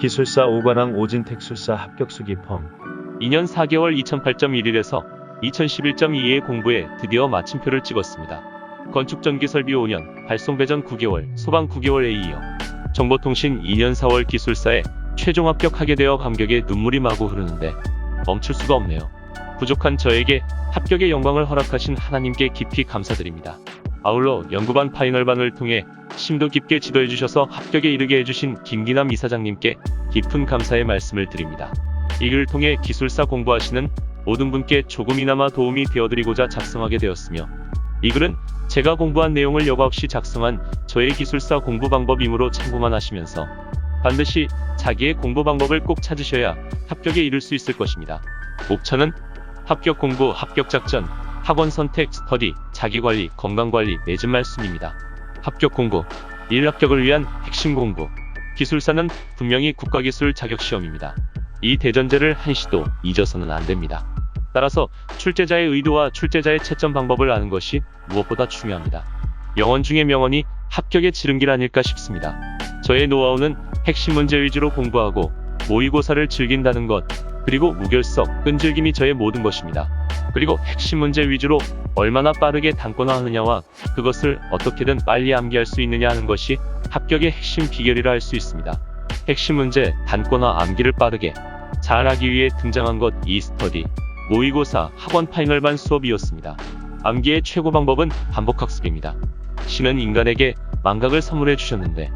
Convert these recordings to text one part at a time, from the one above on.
기술사 오관왕 오진택술사 합격수기 펌. 2년 4개월 2008.11에서 2011.22의 공부에 드디어 마침표를 찍었습니다. 건축전기설비 5년, 발송배전 9개월, 소방 9개월에 이어 정보통신 2년 4월 기술사에 최종 합격하게 되어 감격에 눈물이 마구 흐르는데 멈출 수가 없네요. 부족한 저에게 합격의 영광을 허락하신 하나님께 깊이 감사드립니다. 아울러 연구반 파이널반을 통해 심도 깊게 지도해 주셔서 합격에 이르게 해주신 김기남 이사장님께 깊은 감사의 말씀을 드립니다. 이 글을 통해 기술사 공부하시는 모든 분께 조금이나마 도움이 되어드리고자 작성하게 되었으며, 이 글은 제가 공부한 내용을 여과 없이 작성한 저의 기술사 공부 방법이므로 참고만 하시면서 반드시 자기의 공부 방법을 꼭 찾으셔야 합격에 이를 수 있을 것입니다. 목차는 합격 공부, 합격 작전, 학원 선택, 스터디, 자기관리, 건강관리, 맺은 말씀입니다. 합격 공부, 1합격을 위한 핵심 공부. 기술사는 분명히 국가기술 자격시험입니다. 이 대전제를 한시도 잊어서는 안됩니다. 따라서 출제자의 의도와 출제자의 채점 방법을 아는 것이 무엇보다 중요합니다. 명언 중에 명언이 합격의 지름길 아닐까 싶습니다. 저의 노하우는 핵심 문제 위주로 공부하고 모의고사를 즐긴다는 것, 그리고 무결석, 끈질김이 저의 모든 것입니다. 그리고 핵심 문제 위주로 얼마나 빠르게 단권화하느냐와 그것을 어떻게든 빨리 암기할 수 있느냐 하는 것이 합격의 핵심 비결이라 할 수 있습니다. 핵심 문제, 단권화, 암기를 빠르게 잘하기 위해 등장한 것, 이 스터디, 모의고사, 학원 파이널반 수업이었습니다. 암기의 최고 방법은 반복학습입니다. 신은 인간에게 망각을 선물해 주셨는데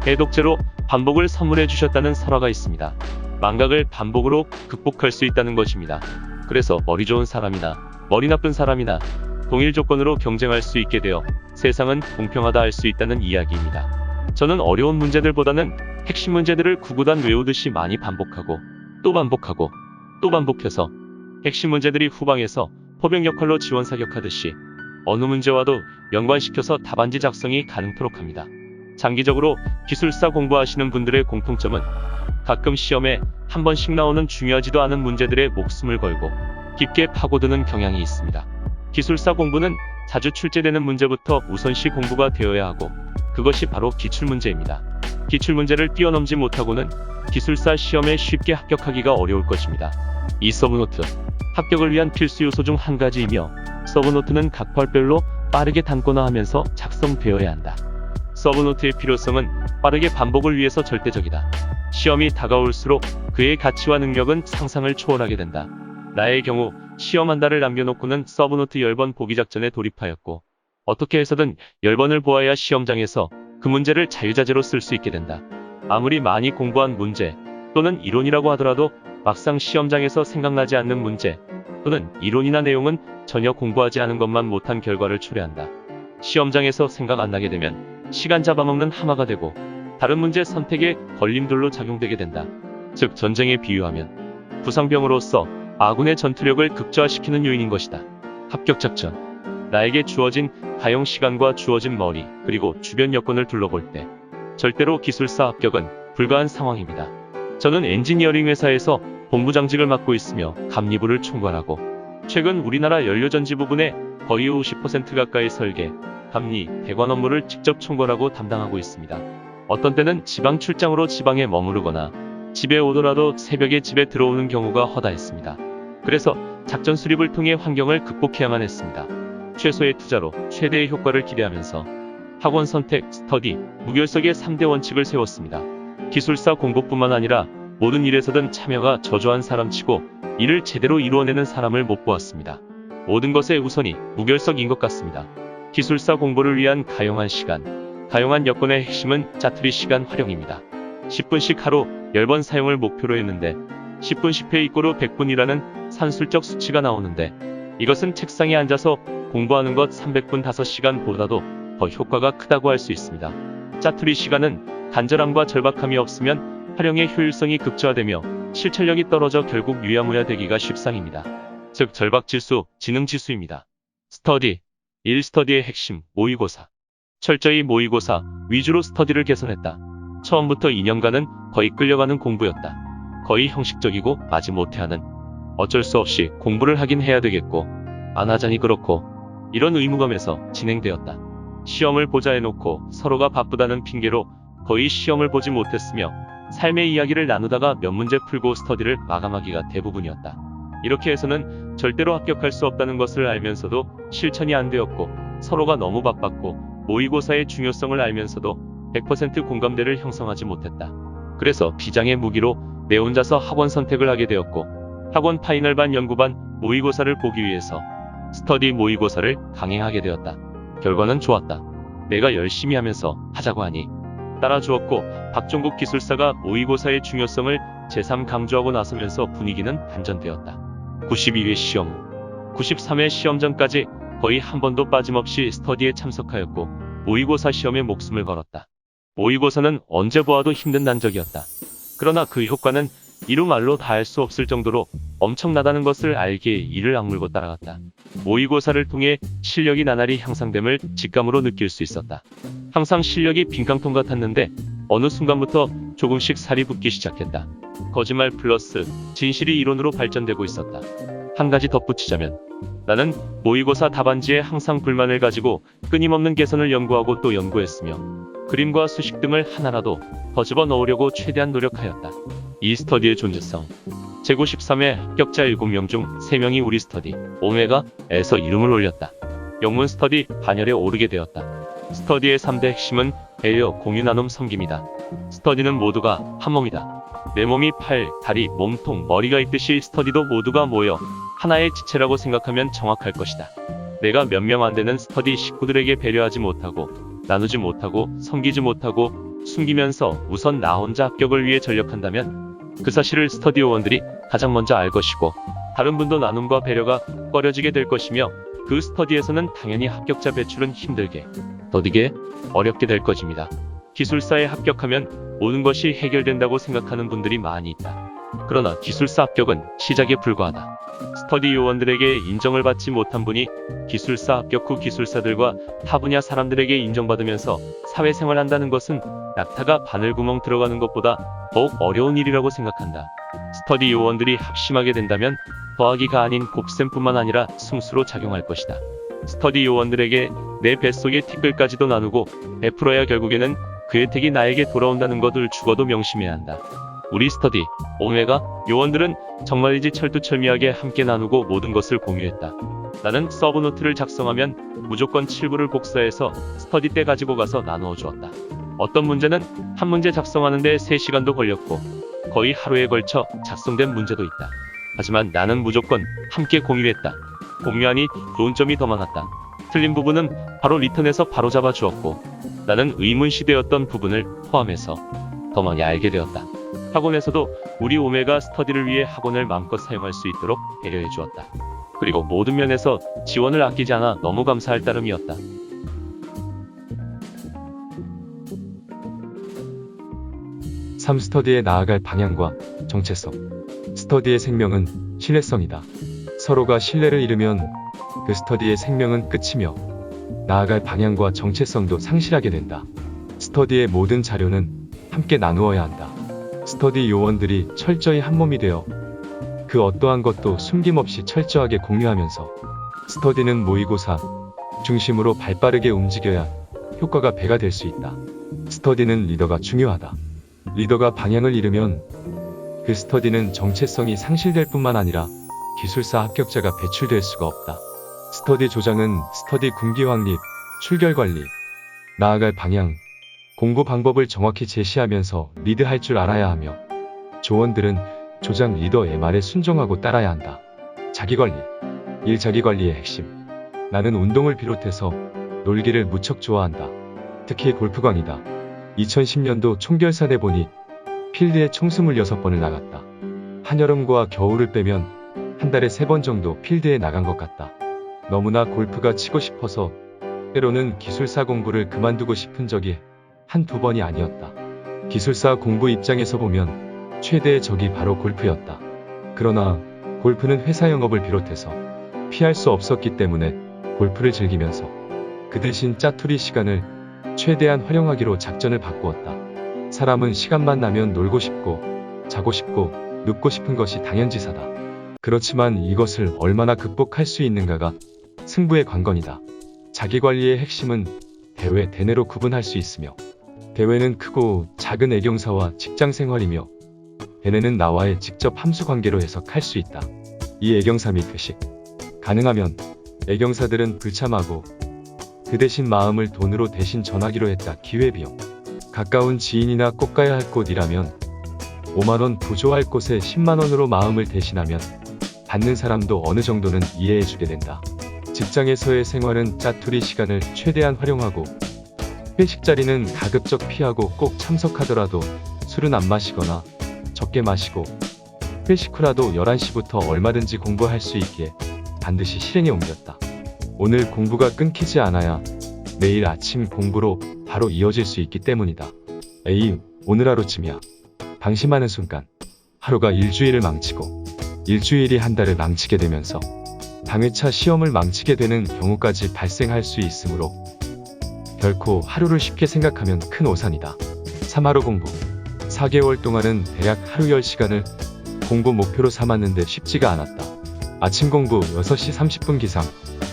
해독제로 반복을 선물해 주셨다는 설화가 있습니다. 망각을 반복으로 극복할 수 있다는 것입니다. 그래서 머리 좋은 사람이나 머리 나쁜 사람이나 동일 조건으로 경쟁할 수 있게 되어 세상은 공평하다 할 수 있다는 이야기입니다. 저는 어려운 문제들보다는 핵심 문제들을 구구단 외우듯이 많이 반복하고 또 반복하고 또 반복해서 핵심 문제들이 후방에서 포병 역할로 지원 사격하듯이 어느 문제와도 연관시켜서 답안지 작성이 가능토록 합니다. 장기적으로 기술사 공부하시는 분들의 공통점은 가끔 시험에 한 번씩 나오는 중요하지도 않은 문제들의 목숨을 걸고 깊게 파고드는 경향이 있습니다. 기술사 공부는 자주 출제되는 문제부터 우선시 공부가 되어야 하고 그것이 바로 기출문제입니다. 기출문제를 뛰어넘지 못하고는 기술사 시험에 쉽게 합격하기가 어려울 것입니다. 이 서브노트, 합격을 위한 필수 요소 중 한 가지이며 서브노트는 각 발별로 빠르게 단권화하면서 작성되어야 한다. 서브노트의 필요성은 빠르게 반복을 위해서 절대적이다. 시험이 다가올수록 그의 가치와 능력은 상상을 초월하게 된다. 나의 경우 시험 한 달을 남겨놓고는 서브노트 10번 보기 작전에 돌입하였고 어떻게 해서든 10번을 보아야 시험장에서 그 문제를 자유자재로 쓸 수 있게 된다. 아무리 많이 공부한 문제 또는 이론이라고 하더라도 막상 시험장에서 생각나지 않는 문제 또는 이론이나 내용은 전혀 공부하지 않은 것만 못한 결과를 초래한다. 시험장에서 생각 안 나게 되면 시간 잡아먹는 하마가 되고 다른 문제 선택에 걸림돌로 작용되게 된다. 즉 전쟁에 비유하면 부상병으로서 아군의 전투력을 극저화시키는 요인인 것이다. 합격 작전. 나에게 주어진 가용 시간과 주어진 머리 그리고 주변 여건을 둘러볼 때 절대로 기술사 합격은 불가한 상황입니다. 저는 엔지니어링 회사에서 본부장직을 맡고 있으며 감리부를 총괄하고 최근 우리나라 연료전지 부분의 거의 50% 가까이 설계, 감리, 대관 업무를 직접 총괄하고 담당하고 있습니다. 어떤 때는 지방 출장으로 지방에 머무르거나 집에 오더라도 새벽에 집에 들어오는 경우가 허다했습니다. 그래서 작전 수립을 통해 환경을 극복해야만 했습니다. 최소의 투자로 최대의 효과를 기대하면서 학원 선택, 스터디, 무결석의 3대 원칙을 세웠습니다. 기술사 공부뿐만 아니라 모든 일에서든 참여가 저조한 사람치고 일을 제대로 이루어내는 사람을 못 보았습니다. 모든 것의 우선이 무결석인 것 같습니다. 기술사 공부를 위한 가용한 시간, 가용한 여건의 핵심은 짜투리 시간 활용입니다. 10분씩 하루 10번 사용을 목표로 했는데 10분 10회 이꼬르 100분이라는 산술적 수치가 나오는데 이것은 책상에 앉아서 공부하는 것 300분 5시간보다도 더 효과가 크다고 할 수 있습니다. 짜투리 시간은 간절함과 절박함이 없으면 활용의 효율성이 극저하되며 실천력이 떨어져 결국 유야무야 되기가 쉽상입니다. 즉 절박지수, 지능지수입니다. 스터디. 1. 스터디의 핵심, 모의고사. 철저히 모의고사 위주로 스터디를 개선했다. 처음부터 2년간은 거의 끌려가는 공부였다. 거의 형식적이고 마지못해하는 어쩔 수 없이 공부를 하긴 해야 되겠고 안 하자니 그렇고 이런 의무감에서 진행되었다. 시험을 보자 해놓고 서로가 바쁘다는 핑계로 거의 시험을 보지 못했으며 삶의 이야기를 나누다가 몇 문제 풀고 스터디를 마감하기가 대부분이었다. 이렇게 해서는 절대로 합격할 수 없다는 것을 알면서도 실천이 안 되었고, 서로가 너무 바빴고 모의고사의 중요성을 알면서도 100% 공감대를 형성하지 못했다. 그래서 비장의 무기로 내 혼자서 학원 선택을 하게 되었고, 학원 파이널반 연구반 모의고사를 보기 위해서 스터디 모의고사를 강행하게 되었다. 결과는 좋았다. 내가 열심히 하면서 하자고 하니 따라주었고, 박종국 기술사가 모의고사의 중요성을 제3 강조하고 나서면서 분위기는 반전되었다. 92회 시험 후 93회 시험 전까지 거의 한 번도 빠짐없이 스터디에 참석하였고, 모의고사 시험에 목숨을 걸었다. 모의고사는 언제 보아도 힘든 난적이었다. 그러나 그 효과는 이루 말로 다할 수 없을 정도로 엄청나다는 것을 알기에 이를 악물고 따라갔다. 모의고사를 통해 실력이 나날이 향상됨을 직감으로 느낄 수 있었다. 항상 실력이 빈깡통 같았는데 어느 순간부터 조금씩 살이 붙기 시작했다. 거짓말 플러스 진실이 이론으로 발전되고 있었다. 한 가지 덧붙이자면, 나는 모의고사 답안지에 항상 불만을 가지고 끊임없는 개선을 연구하고 또 연구했으며, 그림과 수식 등을 하나라도 더 집어넣으려고 최대한 노력하였다. 이 스터디의 존재성. 제93회 합격자 7명 중 3명이 우리 스터디 오메가에서 이름을 올렸다. 영문 스터디 반열에 오르게 되었다. 스터디의 3대 핵심은 배려, 공유, 나눔, 섬김이다. 스터디는 모두가 한 몸이다. 내 몸이 팔, 다리, 몸통, 머리가 있듯이 스터디도 모두가 모여 하나의 지체라고 생각하면 정확할 것이다. 내가 몇 명 안 되는 스터디 식구들에게 배려하지 못하고, 나누지 못하고, 섬기지 못하고, 숨기면서 우선 나 혼자 합격을 위해 전력한다면 그 사실을 스터디요원들이 가장 먼저 알 것이고, 다른 분도 나눔과 배려가 꺼려지게 될 것이며, 그 스터디에서는 당연히 합격자 배출은 힘들게, 더디게, 어렵게 될 것입니다. 기술사에 합격하면 모든 것이 해결된다고 생각하는 분들이 많이 있다. 그러나 기술사 합격은 시작에 불과하다. 스터디 요원들에게 인정을 받지 못한 분이 기술사 합격 후 기술사들과 타 분야 사람들에게 인정받으면서 사회생활한다는 것은 낙타가 바늘구멍 들어가는 것보다 더욱 어려운 일이라고 생각한다. 스터디 요원들이 합심하게 된다면 더하기가 아닌 곱셈뿐만 아니라 승수로 작용할 것이다. 스터디 요원들에게 내 뱃속의 티끌까지도 나누고 베풀어야 결국에는 그 혜택이 나에게 돌아온다는 것을 죽어도 명심해야 한다. 우리 스터디 오메가 요원들은 정말이지 철두철미하게 함께 나누고 모든 것을 공유했다. 나는 서브노트를 작성하면 무조건 7부를 복사해서 스터디 때 가지고 가서 나누어 주었다. 어떤 문제는 한 문제 작성하는데 3시간도 걸렸고, 거의 하루에 걸쳐 작성된 문제도 있다. 하지만 나는 무조건 함께 공유했다. 공유하니 좋은 점이 더 많았다. 틀린 부분은 바로 리턴해서 바로잡아 주었고, 나는 의문시되었던 부분을 포함해서 더 많이 알게 되었다. 학원에서도 우리 오메가 스터디를 위해 학원을 마음껏 사용할 수 있도록 배려해 주었다. 그리고 모든 면에서 지원을 아끼지 않아 너무 감사할 따름이었다. 3. 스터디에 나아갈 방향과 정체성. 스터디의 생명은 신뢰성이다. 서로가 신뢰를 잃으면 그 스터디의 생명은 끝이며 나아갈 방향과 정체성도 상실하게 된다. 스터디의 모든 자료는 함께 나누어야 한다. 스터디 요원들이 철저히 한몸이 되어 그 어떠한 것도 숨김없이 철저하게 공유하면서, 스터디는 모의고사 중심으로 발빠르게 움직여야 효과가 배가 될 수 있다. 스터디는 리더가 중요하다. 리더가 방향을 잃으면 그 스터디는 정체성이 상실될 뿐만 아니라 기술사 합격자가 배출될 수가 없다. 스터디 조장은 스터디 군기 확립, 출결 관리, 나아갈 방향, 공부 방법을 정확히 제시하면서 리드할 줄 알아야 하며, 조원들은 조장 리더의 말에 순종하고 따라야 한다. 자기관리. 1. 자기관리의 핵심. 나는 운동을 비롯해서 놀기를 무척 좋아한다. 특히 골프광이다. 2010년도 총결산해 보니 필드에 총 26번을 나갔다. 한여름과 겨울을 빼면 한 달에 3번 정도 필드에 나간 것 같다. 너무나 골프가 치고 싶어서 때로는 기술사 공부를 그만두고 싶은 적이 한두 번이 아니었다. 기술사 공부 입장에서 보면 최대의 적이 바로 골프였다. 그러나 골프는 회사 영업을 비롯해서 피할 수 없었기 때문에 골프를 즐기면서 그 대신 짜투리 시간을 최대한 활용하기로 작전을 바꾸었다. 사람은 시간만 나면 놀고 싶고 자고 싶고 눕고 싶은 것이 당연지사다. 그렇지만 이것을 얼마나 극복할 수 있는가가 승부의 관건이다. 자기관리의 핵심은 대외 대내로 구분할 수 있으며 대회는 크고 작은 애경사와 직장 생활이며 대내는 나와의 직접 함수 관계로 해석할 수 있다. 이 애경사 및 회식. 가능하면 애경사들은 불참하고 그 대신 마음을 돈으로 대신 전하기로 했다. 기회비용. 가까운 지인이나 꼭 가야 할 곳이라면 5만원 부조할 곳에 10만원으로 마음을 대신하면 받는 사람도 어느 정도는 이해해주게 된다. 직장에서의 생활은 짜투리 시간을 최대한 활용하고 회식 자리는 가급적 피하고 꼭 참석하더라도 술은 안 마시거나 적게 마시고 회식 후라도 11시부터 얼마든지 공부할 수 있게 반드시 실행에 옮겼다. 오늘 공부가 끊기지 않아야 내일 아침 공부로 바로 이어질 수 있기 때문이다. 에이, 오늘 하루쯤이야. 방심하는 순간 하루가 일주일을 망치고 일주일이 한 달을 망치게 되면서 당회차 시험을 망치게 되는 경우까지 발생할 수 있으므로 결코 하루를 쉽게 생각하면 큰 오산이다. 3하루 공부. 4개월 동안은 대략 하루 10시간을 공부 목표로 삼았는데 쉽지가 않았다. 아침 공부 6시 30분 기상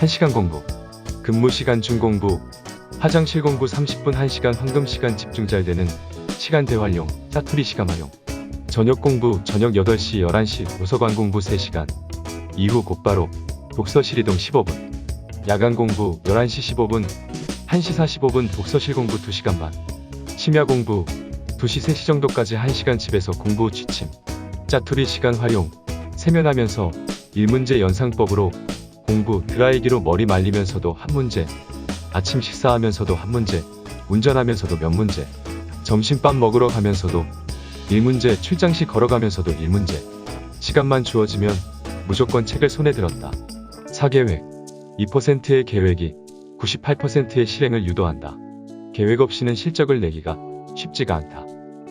1시간 공부, 근무 시간 중 공부, 화장실 공부 30분 1시간 황금 시간 집중 잘 되는 시간대 활용, 짜투리 시간 활용. 저녁 공부 저녁 8시 11시 도서관 공부 3시간, 이후 곧바로 독서실 이동 15분. 야간 공부 11시 15분, 1시 45분 독서실 공부 2시간 반. 심야 공부 2시 3시 정도까지 1시간 집에서 공부 취침. 짜투리 시간 활용, 세면하면서 1문제 연상법으로 공부, 드라이기로 머리 말리면서도 한 문제, 아침 식사하면서도 한 문제, 운전하면서도 몇 문제, 점심밥 먹으러 가면서도 1문제, 출장 시 걸어가면서도 1문제. 시간만 주어지면 무조건 책을 손에 들었다. 4계획. 2%의 계획이 98%의 실행을 유도한다. 계획 없이는 실적을 내기가 쉽지가 않다.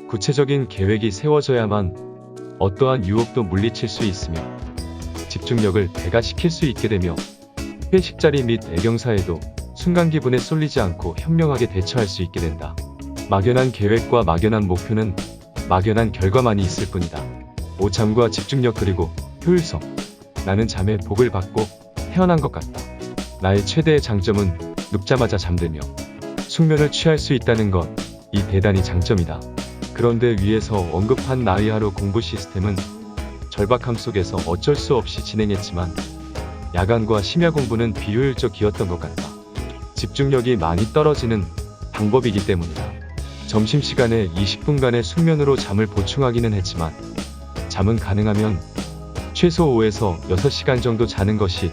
구체적인 계획이 세워져야만 어떠한 유혹도 물리칠 수 있으며 집중력을 배가시킬 수 있게 되며 회식 자리 및 애경사에도 순간 기분에 쏠리지 않고 현명하게 대처할 수 있게 된다. 막연한 계획과 막연한 목표는 막연한 결과만이 있을 뿐이다. 오참과 집중력 그리고 효율성. 나는 잠에 복을 받고 태어난 것 같다. 나의 최대의 장점은 눕자마자 잠들며 숙면을 취할 수 있다는 것. 이 대단히 장점이다. 그런데 위에서 언급한 나의 하루 공부 시스템은 절박함 속에서 어쩔 수 없이 진행했지만 야간과 심야 공부는 비효율적이었던 것 같다. 집중력이 많이 떨어지는 방법이기 때문이다. 점심시간에 20분간의 숙면으로 잠을 보충하기는 했지만 잠은 가능하면 최소 5에서 6시간 정도 자는 것이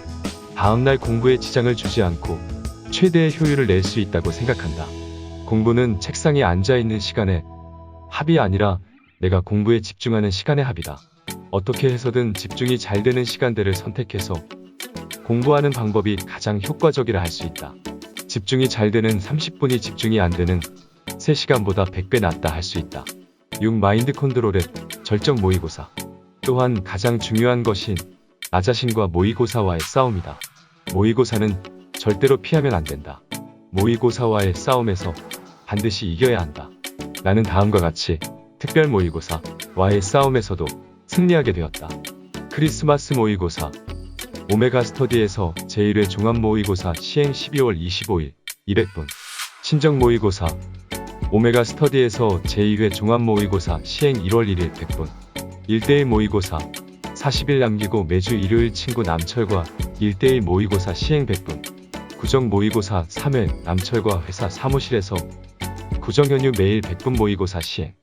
다음날 공부에 지장을 주지 않고 최대의 효율을 낼 수 있다고 생각한다. 공부는 책상에 앉아있는 시간의 합이 아니라 내가 공부에 집중하는 시간의 합이다. 어떻게 해서든 집중이 잘 되는 시간대를 선택해서 공부하는 방법이 가장 효과적이라 할 수 있다. 집중이 잘 되는 30분이 집중이 안 되는 3시간보다 100배 낫다 할 수 있다. 6. 마인드 컨트롤의 절정 모의고사. 또한 가장 중요한 것인 나 자신과 모의고사와의 싸움이다. 모의고사는 절대로 피하면 안 된다. 모의고사와의 싸움에서 반드시 이겨야 한다. 나는 다음과 같이 특별 모의고사와의 싸움에서도 승리하게 되었다. 크리스마스 모의고사. 오메가 스터디에서 제1회 종합 모의고사 시행 12월 25일 200분. 친정 모의고사. 오메가 스터디에서 제2회 종합 모의고사 시행 1월 1일 100분. 1대1 모의고사. 40일 남기고 매주 일요일 친구 남철과 1대1 모의고사 시행 100분. 구정 모의고사 3회 남철과 회사 사무실에서 구정연휴 매일 100분 모의고사 시행.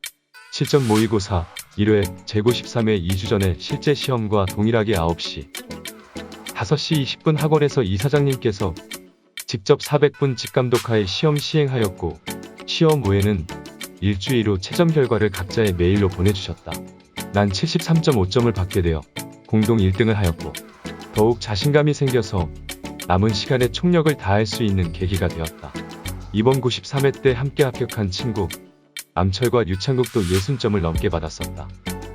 실전 모의고사 1회 재고 13회 2주 전에 실제 시험과 동일하게 9시 5시 20분 학원에서 이사장님께서 직접 400분 직감독하에 시험 시행하였고 시험 후에는 일주일 후 채점 결과를 각자의 메일로 보내주셨다. 난 73.5점을 받게 되어 공동 1등을 하였고 더욱 자신감이 생겨서 남은 시간에 총력을 다할 수 있는 계기가 되었다. 이번 93회 때 함께 합격한 친구 남철과 류창국도 60점을 넘게 받았었다.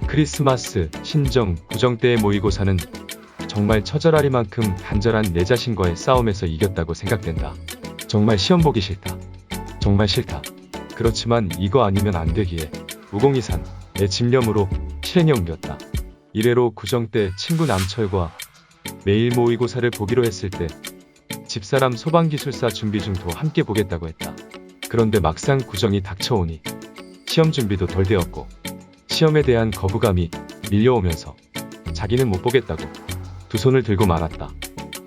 크리스마스, 신정, 구정 때의 모의고사는 정말 처절하리만큼 간절한 내 자신과의 싸움에서 이겼다고 생각된다. 정말 시험 보기 싫다. 정말 싫다. 그렇지만 이거 아니면 안 되기에 우공이산 내 집념으로 실행에 옮겼다. 이래로 구정 때 친구 남철과 매일 모의고사를 보기로 했을 때 집사람 소방기술사 준비 중도 함께 보겠다고 했다. 그런데 막상 구정이 닥쳐오니 시험 준비도 덜 되었고 시험에 대한 거부감이 밀려오면서 자기는 못 보겠다고 두 손을 들고 말았다.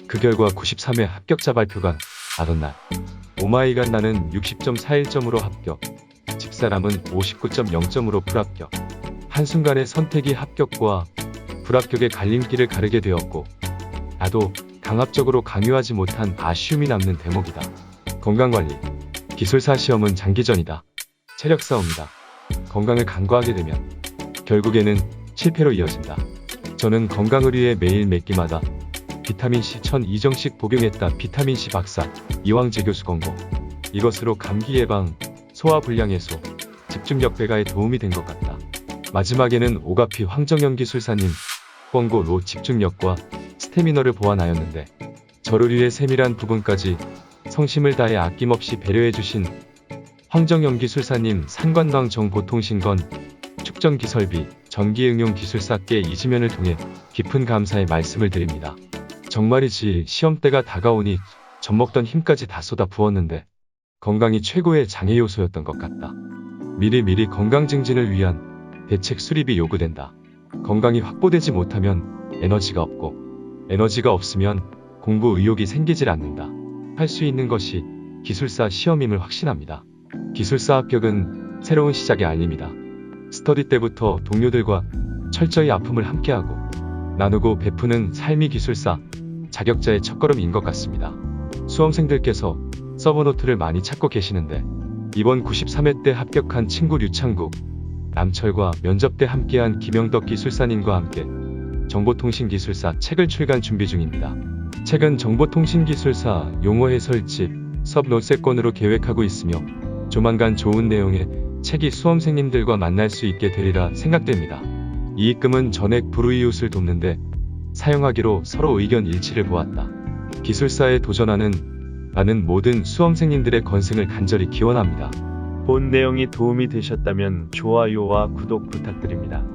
그 결과 93회 합격자 발표가 나던 날 오마이갓 나는 60.41점으로 합격, 집사람은 59.0점으로 불합격. 한순간에 선택이 합격과 불합격의 갈림길을 가르게 되었고 나도 강압적으로 강요하지 못한 아쉬움이 남는 대목이다. 건강관리, 기술사 시험은 장기전이다. 체력 싸움이다. 건강을 간과하게 되면 결국에는 실패로 이어진다. 저는 건강을 위해 매일 몇 끼마다 비타민C 1002정씩 복용했다. 비타민C 박사 이왕재 교수 권고. 이것으로 감기 예방, 소화불량 해소, 집중력 배가에 도움이 된 것 같다. 마지막에는 오가피 황정영 기술사님 권고로 집중력과 스태미너를 보완하였는데 저를 위해 세밀한 부분까지 성심을 다해 아낌없이 배려해주신 황정영 기술사님 상관방 정보통신건 축전기설비 전기응용 기술사께 이지면을 통해 깊은 감사의 말씀을 드립니다. 정말이지 시험때가 다가오니 젖먹던 힘까지 다 쏟아 부었는데 건강이 최고의 장애 요소였던 것 같다. 미리미리 건강 증진을 위한 대책 수립이 요구된다. 건강이 확보되지 못하면 에너지가 없고 에너지가 없으면 공부 의욕이 생기질 않는다. 할 수 있는 것이 기술사 시험임을 확신합니다. 기술사 합격은 새로운 시작의 알림이다. 스터디 때부터 동료들과 철저히 아픔을 함께하고 나누고 베푸는 삶이 기술사 자격자의 첫걸음인 것 같습니다. 수험생들께서 서브노트를 많이 찾고 계시는데 이번 93회 때 합격한 친구 류창국, 남철과 면접 때 함께한 김영덕 기술사님과 함께 정보통신기술사 책을 출간 준비 중입니다. 책은 정보통신기술사 용어 해설집, 섭노세권으로 계획하고 있으며 조만간 좋은 내용의 책이 수험생님들과 만날 수 있게 되리라 생각됩니다. 이익금은 전액 불우이웃을 돕는데 사용하기로 서로 의견 일치를 보았다. 기술사에 도전하는 많은 모든 수험생님들의 건승을 간절히 기원합니다. 본 내용이 도움이 되셨다면 좋아요와 구독 부탁드립니다.